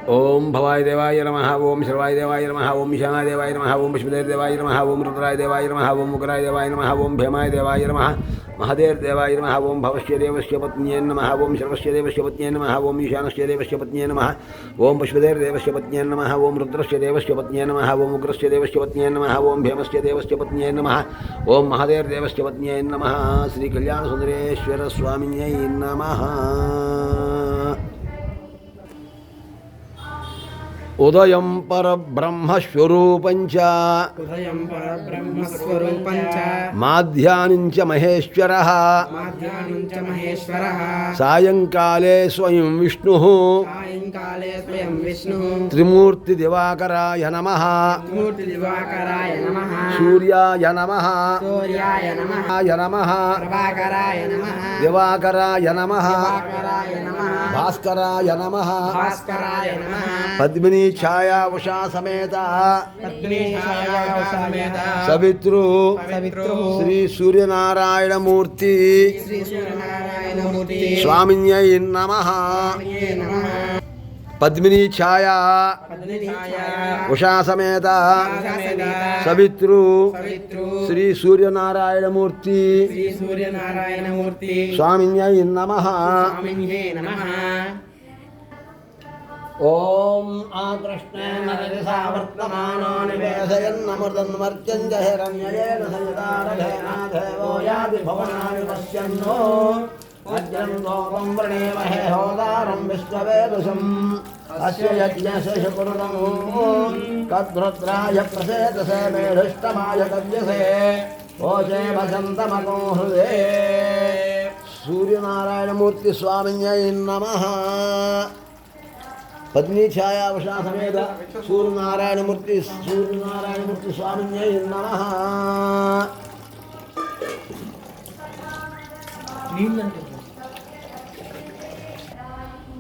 ओम भवाय देवाय नमः ओम सर्वाय देवाय नमः ओम ईशानाय देवाय नमः ओम विष्णुदेव देवाय नमः ओम रुद्राय देवाय नमः ओम उग्राय देवाय नमः ओम भीमाय देवाय नमः महादेव देवाय नमः ओम भवस्य देवस्य पत्न्यै नमः ओम सर्वस्य देवस्य पत्न्यै नमः ओम ईशानस्य देवस्य पत्न्यै नमः ओम विष्णुदेव देवस्य पत्न्यै नमः ओम रुद्रस्य देवस्य पत्न्यै नमः ओम उग्रस्य देवस्य पत्न्यै नमः ओम भीमस्य देवस्य पत्न्यै नमः ओम महादेव देवस्य पत्न्यै नमः श्री कल्याण सुंदरेश्वर स्वामिन्यै नमः। उदयं परब्रह्मस्वरूपञ्च माध्यानिञ्च महेश्वरः सायंकाले स्वयं विष्णुः त्रिमूर्तिदिवाकराय नमः सूर्याय नमः दिवाकराय नमः भास्कराय नमः पद्मिनी छाया उषा समेत सवितृ श्री सूर्यनारायण मूर्ति स्वामिन्यै नमः। पद्मिनी छाया उषा समेत सवितृ श्री सूर्यनारायण मूर्ति स्वामिन्यै नमः। ओम आकृष्णेन रजसा वर्तमानो निवेशयन्नमृतन्मर्त्यं च हिरण्ययेन संयुतारघेना देवो याति भवनानि पश्यन्नो वज्रं लोकं वृणीमहे होदारं विश्ववेदसम् अस्य यज्ञस्य शुक्रतमो कद्रुद्राय प्रसेदसे मेढुष्टमाय कव्यसे ओचे भजन्तमको हृदे। सूर्यनारायणमूर्ति स्वामिन्यै नमः। पत्नी छाया उषा समेत सूर्यनारायण मूर्ति स्वामिन्यै नमः।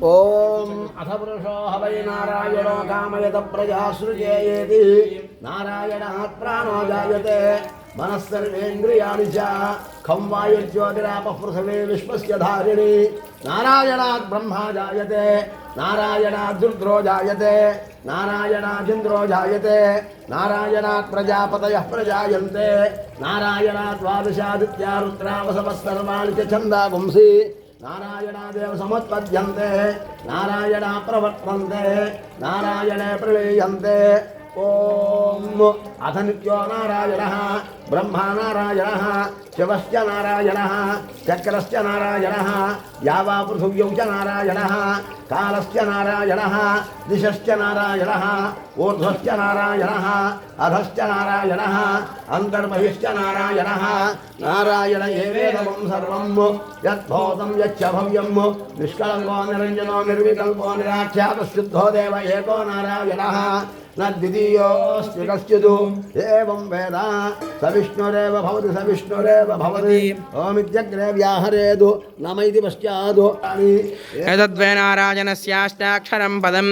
ओम अथ पुरुषो ह वै नारायणो कामयत प्रजा सृजेयेति नारायणात् प्राणो जायते मनस्सर्वेन्द्रियाणि च खं वायुर्ज्योतिरापः पृथिवी विश्वस्य धारिणी नारायणात् ब्रह्मा जायते नारायणात् रुद्रो जायते नारायणादिन्द्रो जायते नारायणात् प्रजापतयः प्रजायन्ते नारायणात् द्वादशादित्या रुद्रावसवः सर्वाणि च छन्दागुंसि नारायणादेव समुत्पद्यन्ते नारायणा प्रवर्तन्ते नारायणे प्रलीयन्ते। ओम अथ नित्यो नारायणः ब्रह्मा नारायणः शिवश्च नारायणः चक्रश्च नारायणः यावा पृथिव्यौ च नारायणः कालश्च नारायणः दिशश्च नारायणः ऊर्ध्वश्च नारायणः अधश्च नारायणः अन्तर्बहिश्च नारायणः नारायण एवेदं सर्वं यद्भूतं यच्च भव्यं निष्कलङ्को निरञ्जनो निर्विकल्पो निराख्यातः शुद्धो देव एको नारायणः न द्वितीयोऽस्ति कश्चित् एवं वेद स विष्णुरेव भवति ओमित्यग्रे व्याहरेदु नमैति पश्चात् एतद्वै नारायणस्याष्टाक्षरं पदं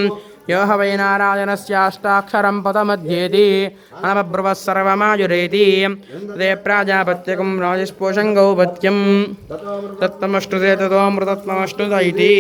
यो ह वै नारायणस्याष्टाक्षरं पदमध्येति अनवब्रुवः सर्वमायुरेति तदे प्राजापत्यकं राजस्पोषं गौपत्यं तत्तमष्टुते ततोऽमृतत्वमष्टुत इति।